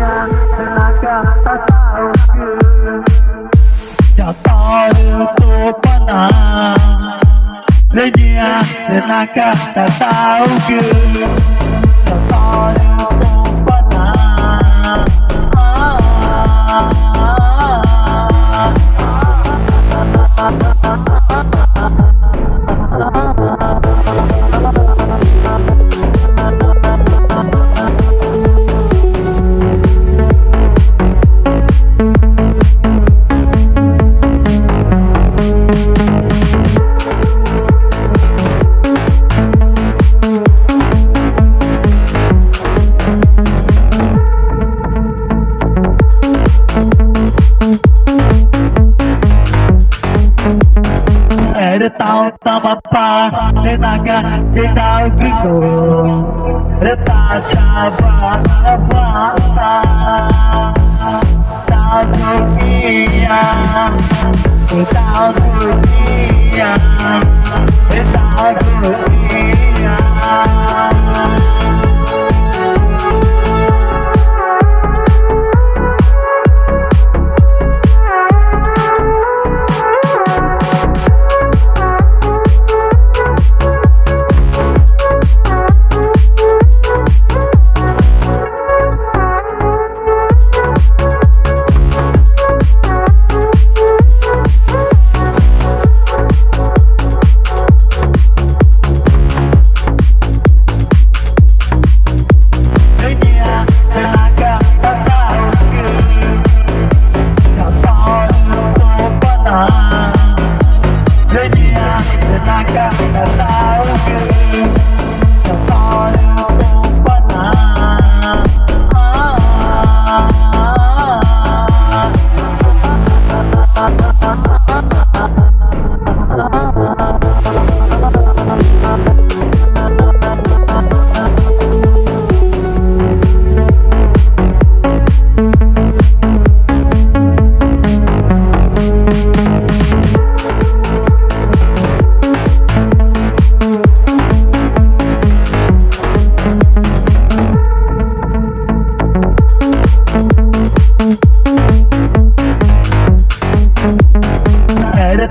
dunia tenaga tak tahu ke jatuh itu pernah dunia tenaga tak tahu ke jatuh itu pernah tahu sama apa tenaga di tahu gitu letak sabar apa tahu dunia tahu dunia tahu dunia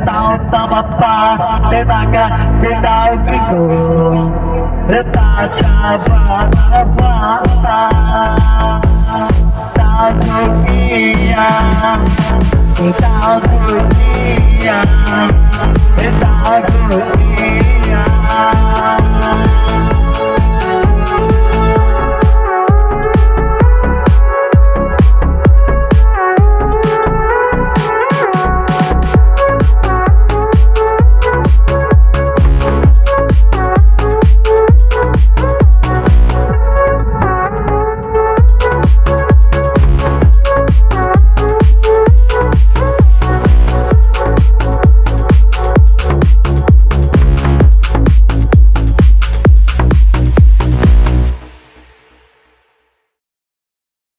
tahu sama apa tenaga di tahu gitu letak sabar apa tahu dunia tahu dunia tahu